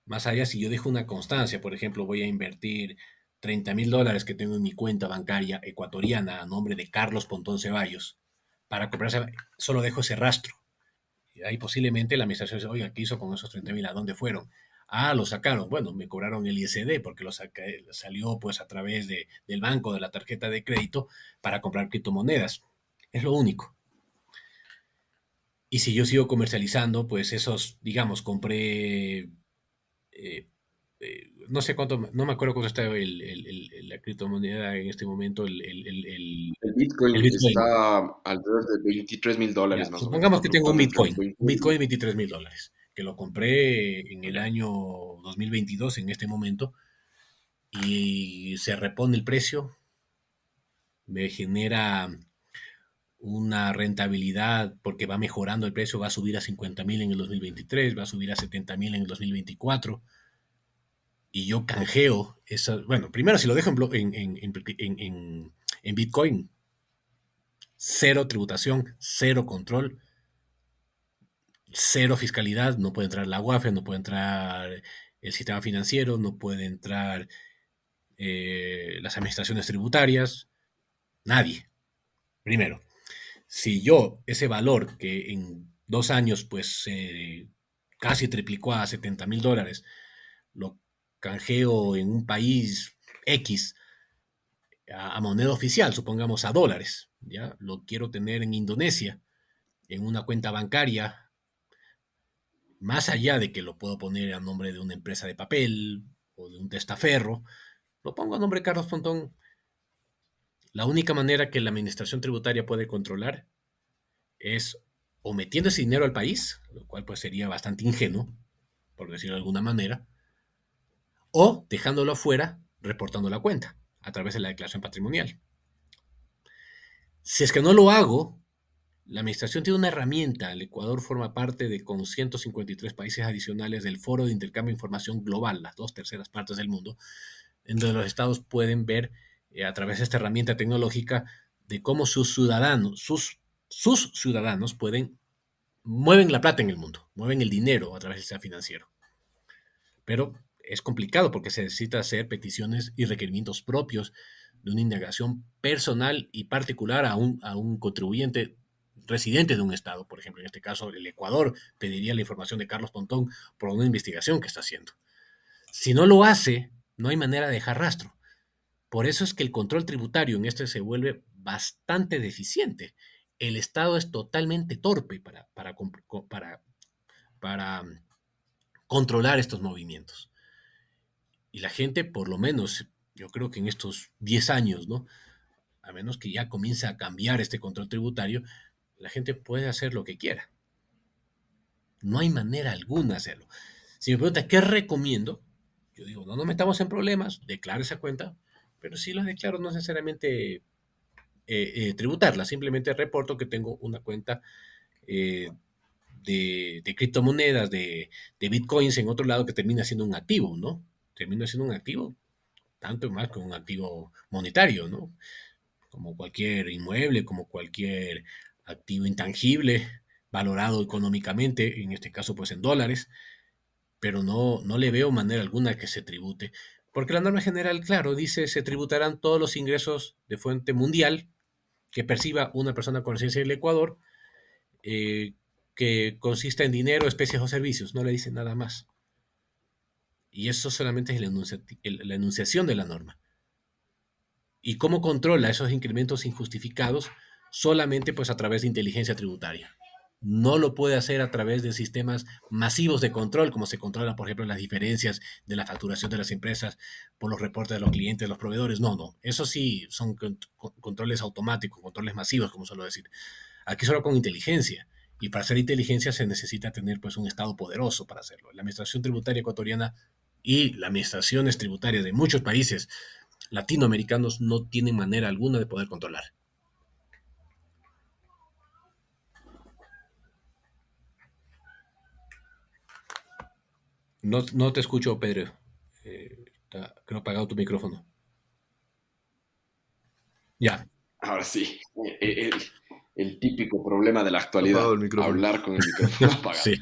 más allá si yo dejo una constancia, por ejemplo, voy a invertir $30,000 que tengo en mi cuenta bancaria ecuatoriana a nombre de Carlos Pontón Ceballos para comprarse, solo dejo ese rastro. Y ahí posiblemente la administración dice, oiga, ¿qué hizo con esos 30,000? ¿A dónde fueron? Ah, lo sacaron. Bueno, me cobraron el ISD porque salió pues a través del banco, de la tarjeta de crédito para comprar criptomonedas. Es lo único. Y si yo sigo comercializando, pues esos, digamos, compré, no sé cuánto, no me acuerdo cuánto está la criptomoneda en este momento, El el Bitcoin Bitcoin. está alrededor de $23,000 Ya, más o menos, supongamos está que tengo fluctuando entre los un 20. Bitcoin de $23,000, que lo compré en el Ya. año 2022, en este momento, y se repone el precio, me genera una rentabilidad porque va mejorando el precio, va a subir a 50,000 en el 2023, va a subir a 70,000 en el 2024, y yo canjeo eso. Bueno, primero si lo dejo en Bitcoin, cero tributación, cero control, cero fiscalidad, no puede entrar la UAFE, no puede entrar el sistema financiero, no puede entrar las administraciones tributarias, nadie. Primero, si yo ese valor que en 2 años pues casi triplicó a $70,000, lo canjeo en un país X a moneda oficial, supongamos a dólares, ¿ya? Lo quiero tener en Indonesia, en una cuenta bancaria, más allá de que lo puedo poner a nombre de una empresa de papel o de un testaferro, lo pongo a nombre de Carlos Pontón. La única manera que la administración tributaria puede controlar es o metiendo ese dinero al país, lo cual pues sería bastante ingenuo, por decirlo de alguna manera, o dejándolo afuera, reportando la cuenta a través de la declaración patrimonial. Si es que no lo hago, la administración tiene una herramienta. El Ecuador forma parte de con 153 países adicionales del Foro de Intercambio de Información Global, las 2/3 del mundo, en donde los estados pueden ver a través de esta herramienta tecnológica de cómo sus ciudadanos mueven la plata en el mundo, mueven el dinero a través del sistema financiero. Pero es complicado porque se necesita hacer peticiones y requerimientos propios de una indagación personal y particular a un contribuyente residente de un estado. Por ejemplo, en este caso, el Ecuador pediría la información de Carlos Pontón por una investigación que está haciendo. Si no lo hace, no hay manera de dejar rastro. Por eso es que el control tributario en este se vuelve bastante deficiente. El Estado es totalmente torpe para controlar estos movimientos. Y la gente, por lo menos, yo creo que en estos 10 años, ¿no? A menos que ya comience a cambiar este control tributario, la gente puede hacer lo que quiera. No hay manera alguna de hacerlo. Si me pregunta qué recomiendo, yo digo, no nos metamos en problemas, declare esa cuenta, pero si lo declaro no necesariamente tributarla, simplemente reporto que tengo una cuenta eh, de criptomonedas, de bitcoins en otro lado que termina siendo un activo, ¿no? Termina siendo un activo, tanto más que un activo monetario, ¿no? Como cualquier inmueble, como cualquier activo intangible, valorado económicamente, en este caso pues en dólares, pero no le veo manera alguna que se tribute. Porque la norma general, claro, dice se tributarán todos los ingresos de fuente mundial que perciba una persona con residencia del Ecuador, eh, que consista en dinero, especies o servicios. No le dice nada más. Y eso solamente es la enunciación de la norma. ¿Y cómo controla esos incrementos injustificados? Solamente pues a través de inteligencia tributaria. no lo puede hacer a través de sistemas masivos de control, como se controlan, por ejemplo, las diferencias de la facturación de las empresas por los reportes de los clientes, de los proveedores. No, no. Eso sí son controles automáticos, controles masivos, como suelo decir. Aquí solo con inteligencia. Y para hacer inteligencia se necesita tener pues un Estado poderoso para hacerlo. La administración tributaria ecuatoriana y las administraciones tributarias de muchos países latinoamericanos no tienen manera alguna de poder controlar. No te escucho, Pedro. Creo apagado tu micrófono. Ya. Ahora sí, el típico problema de la Apagado actualidad, el micrófono. hablar con el micrófono apagado. Sí.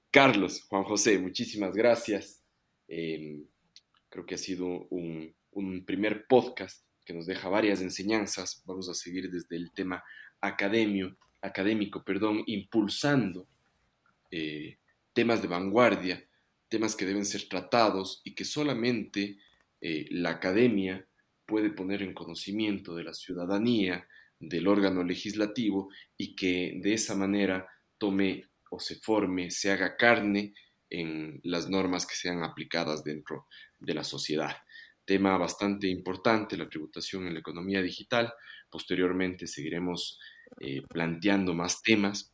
Carlos, Juan José, muchísimas gracias. Creo que ha sido un primer podcast que nos deja varias enseñanzas. Vamos a seguir desde el tema académico, impulsando temas de vanguardia, temas que deben ser tratados y que solamente la academia puede poner en conocimiento de la ciudadanía, del órgano legislativo, y que de esa manera tome o se forme, se haga carne en las normas que sean aplicadas dentro de la sociedad. Tema bastante importante, la tributación en la economía digital. Posteriormente seguiremos planteando más temas,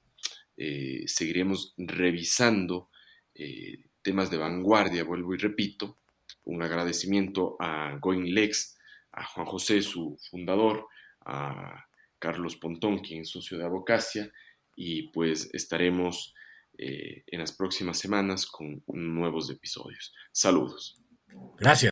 seguiremos revisando temas de vanguardia, vuelvo y repito. Un agradecimiento a GoingLex, a Juan José, su fundador, a Carlos Pontón, quien es socio de Abocacia, y pues estaremos en las próximas semanas con nuevos episodios. Saludos. Gracias.